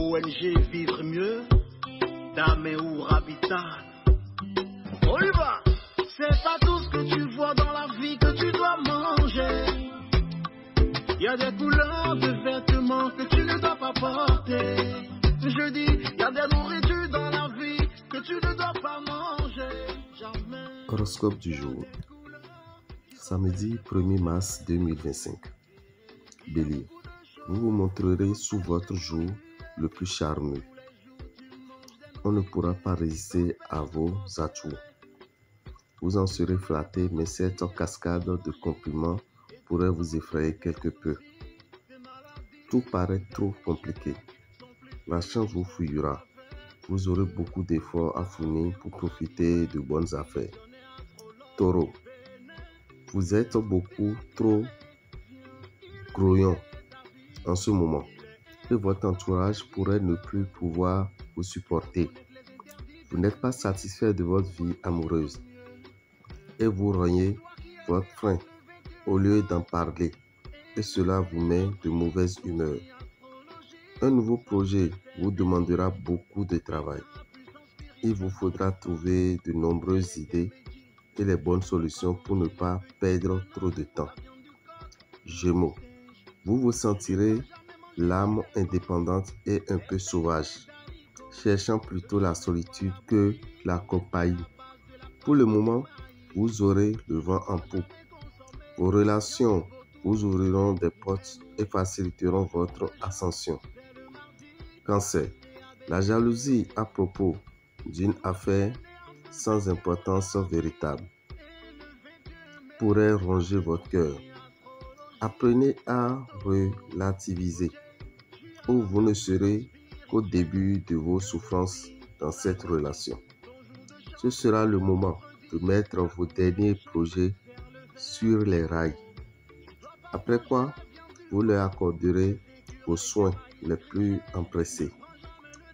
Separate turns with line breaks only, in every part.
ONG Vivre Mieux, d'Améour Habitat. On y va! C'est pas tout ce que tu vois dans la vie que tu dois manger. Il y a des couleurs de vêtements que tu ne dois pas porter. Je dis, il y a des nourritures dans la vie que tu ne dois pas manger. Jamais.
Horoscope du jour. Samedi 1er mars 2025. Bélier. Vous vous montrerez sous votre jour le plus charmeux. On ne pourra pas résister à vos atouts. Vous en serez flatté, mais cette cascade de compliments pourrait vous effrayer quelque peu. Tout paraît trop compliqué. La chance vous fouillera. Vous aurez beaucoup d'efforts à fournir pour profiter de bonnes affaires. Taureau. Vous êtes beaucoup trop grouillon en ce moment et votre entourage pourrait ne plus pouvoir vous supporter. Vous n'êtes pas satisfait de votre vie amoureuse et vous rognez votre frein au lieu d'en parler et cela vous met de mauvaise humeur. Un nouveau projet vous demandera beaucoup de travail. Il vous faudra trouver de nombreuses idées et les bonnes solutions pour ne pas perdre trop de temps. Gémeaux. Vous vous sentirez l'âme indépendante et un peu sauvage, cherchant plutôt la solitude que la compagnie. Pour le moment, vous aurez le vent en poupe. Vos relations vous ouvriront des portes et faciliteront votre ascension. Cancer. La jalousie à propos d'une affaire sans importance véritable pourrait ronger votre cœur. Apprenez à relativiser ou vous ne serez qu'au début de vos souffrances dans cette relation. Ce sera le moment de mettre vos derniers projets sur les rails. Après quoi, vous leur accorderez vos soins les plus empressés.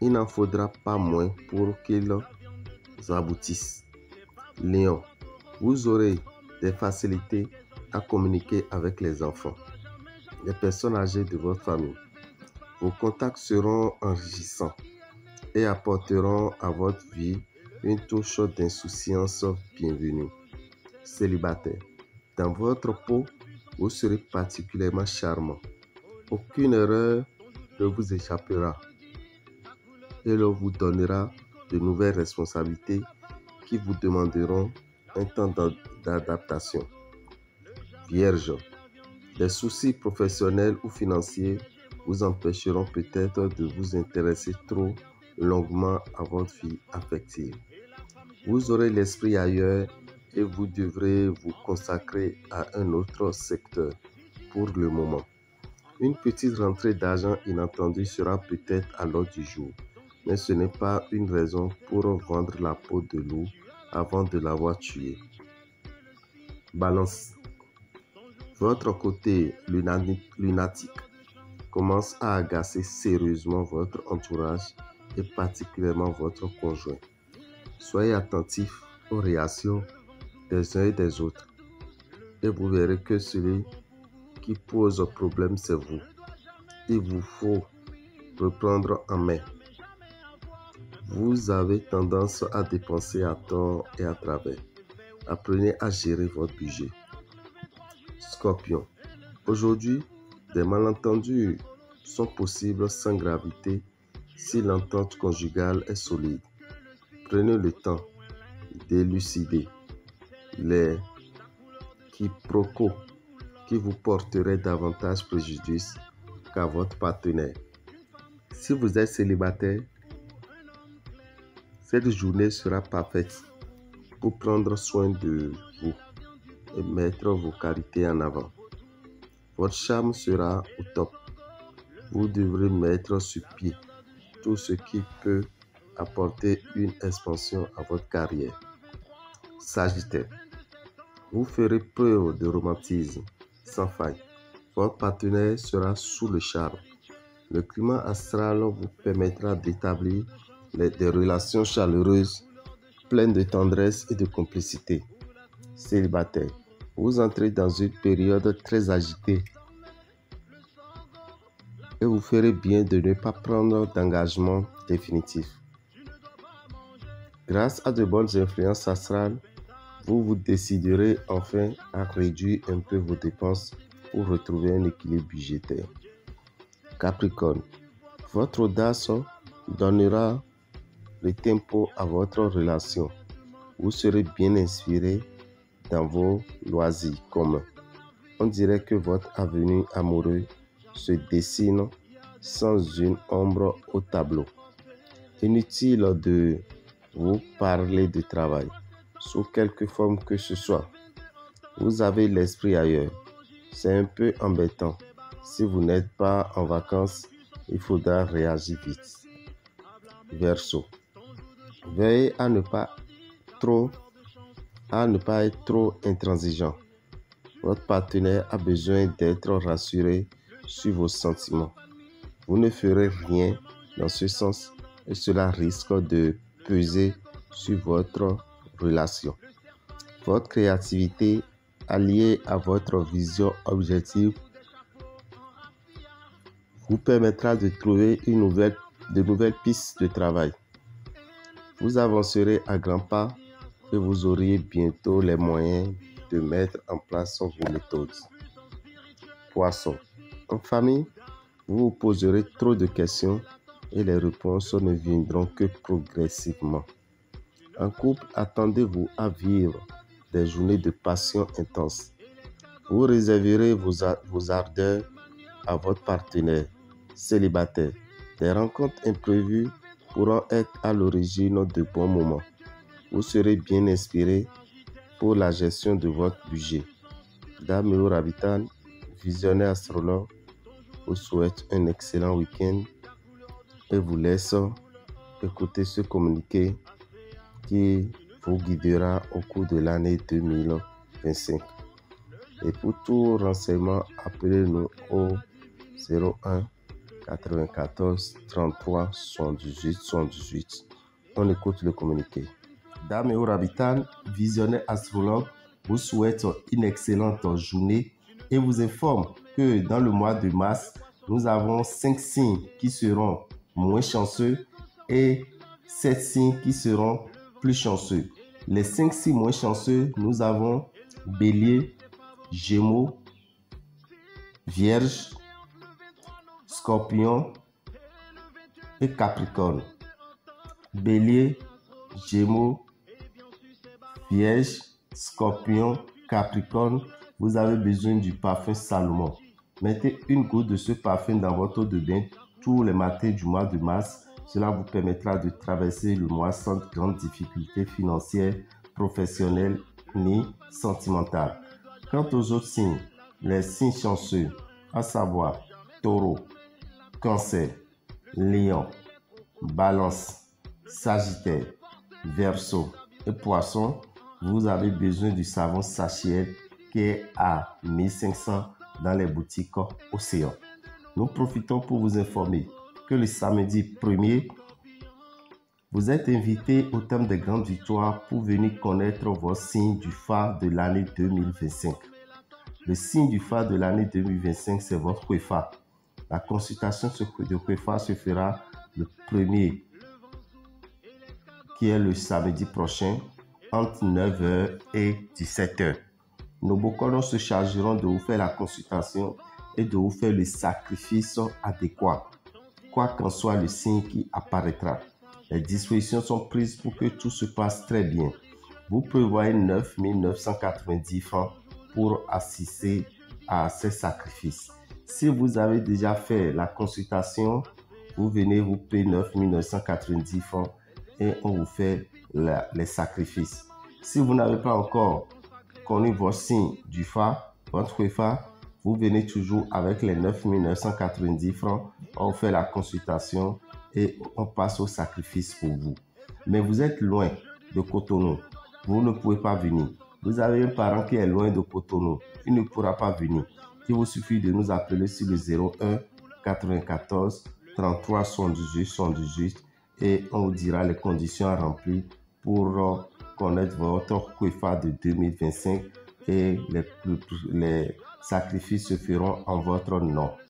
Il n'en faudra pas moins pour qu'ils aboutissent. Lion, vous aurez des facilités à communiquer avec les enfants, les personnes âgées de votre famille. Vos contacts seront enrichissants et apporteront à votre vie une touche d'insouciance bienvenue. Célibataire, dans votre peau, vous serez particulièrement charmant. Aucune erreur ne vous échappera et l'on vous donnera de nouvelles responsabilités qui vous demanderont un temps d'adaptation. Vierge, des soucis professionnels ou financiers vous empêcheront peut-être de vous intéresser trop longuement à votre vie affective. Vous aurez l'esprit ailleurs et vous devrez vous consacrer à un autre secteur pour le moment. Une petite rentrée d'argent inattendue sera peut-être à l'ordre du jour, mais ce n'est pas une raison pour vendre la peau de loup avant de l'avoir tué. Balance. Votre côté lunatique commence à agacer sérieusement votre entourage et particulièrement votre conjoint. Soyez attentif aux réactions des uns et des autres et vous verrez que celui qui pose problème, c'est vous. Il vous faut reprendre en main. Vous avez tendance à dépenser à tort et à travers. Apprenez à gérer votre budget. Scorpion. Aujourd'hui, des malentendus sont possibles sans gravité si l'entente conjugale est solide. Prenez le temps d'élucider les quiproquos qui vous porteraient davantage préjudice qu'à votre partenaire. Si vous êtes célibataire, cette journée sera parfaite pour prendre soin de vous et mettre vos qualités en avant. Votre charme sera au top. Vous devrez mettre sur pied tout ce qui peut apporter une expansion à votre carrière. Sagittaire, vous ferez preuve de romantisme sans faille. Votre partenaire sera sous le charme. Le climat astral vous permettra d'établir des relations chaleureuses, pleines de tendresse et de complicité. Célibataire, vous entrez dans une période très agitée et vous ferez bien de ne pas prendre d'engagement définitif. Grâce à de bonnes influences astrales, vous vous déciderez enfin à réduire un peu vos dépenses pour retrouver un équilibre budgétaire. Capricorne, votre audace donnera le tempo à votre relation. Vous serez bien inspiré dans vos loisirs communs. On dirait que votre avenir amoureux se dessine sans une ombre au tableau. Inutile de vous parler de travail, sous quelque forme que ce soit. Vous avez l'esprit ailleurs. C'est un peu embêtant. Si vous n'êtes pas en vacances, il faudra réagir vite. Verseau. Veillez à ne pas être trop intransigeant. Votre partenaire a besoin d'être rassuré sur vos sentiments. Vous ne ferez rien dans ce sens et cela risque de peser sur votre relation. Votre créativité alliée à votre vision objective vous permettra de trouver de nouvelles pistes de travail. Vous avancerez à grands pas et vous aurez bientôt les moyens de mettre en place vos méthodes. Poisson. En famille, vous vous poserez trop de questions et les réponses ne viendront que progressivement. En couple, attendez-vous à vivre des journées de passion intense. Vous réserverez vos ardeurs à votre partenaire célibataire. Des rencontres imprévues pourront être à l'origine de bons moments. Vous serez bien inspiré pour la gestion de votre budget. Dame Rabitan, visionnaire astrologue, vous souhaite un excellent week-end et vous laisse écouter ce communiqué qui vous guidera au cours de l'année 2025. Et pour tout renseignement, appelez-nous au 01 94 33 78 78. On écoute le communiqué. Dame Rabitan, visionnaire astrologue, vous souhaite une excellente journée et vous informe que dans le mois de mars, nous avons 5 signes qui seront moins chanceux et 7 signes qui seront plus chanceux. Les 5 signes moins chanceux, nous avons Bélier, Gémeaux, Vierge, Scorpion et Capricorne. Bélier, Gémeaux, Vierge, Scorpion, Capricorne, vous avez besoin du parfum Salomon. Mettez une goutte de ce parfum dans votre eau de bain tous les matins du mois de mars. Cela vous permettra de traverser le mois sans grandes difficultés financières, professionnelles ni sentimentales. Quant aux autres signes, les signes chanceux, à savoir Taureau, Cancer, Lion, Balance, Sagittaire, Verseau et Poisson, vous avez besoin du savon Sachiel qui est à 1500 dans les boutiques Océan. Nous profitons pour vous informer que le samedi 1er, vous êtes invité au thème des grandes victoires pour venir connaître vos signes du phare de l'année 2025. Le signe du phare de l'année 2025, c'est votre Kwefa. La consultation de Kwefa se fera le 1er, qui est le samedi prochain, entre 9h et 17h. Nos boconos se chargeront de vous faire la consultation et de vous faire le sacrifice adéquat, quoi qu'en soit le signe qui apparaîtra. Les dispositions sont prises pour que tout se passe très bien. Vous prévoyez 9 990 francs pour assister à ces sacrifices. Si vous avez déjà fait la consultation, vous venez vous payer 9 990 francs et on vous fait les sacrifices. Si vous n'avez pas encore connu vos signes du phare, votre phare, vous venez toujours avec les 9 990 francs, on fait la consultation et on passe au sacrifice pour vous. Mais vous êtes loin de Cotonou, vous ne pouvez pas venir. Vous avez un parent qui est loin de Cotonou, il ne pourra pas venir. Il vous suffit de nous appeler sur le 01 94 33 78 78 et on vous dira les conditions à remplir pour connaître votre Kwefa de 2025 et les sacrifices se feront en votre nom.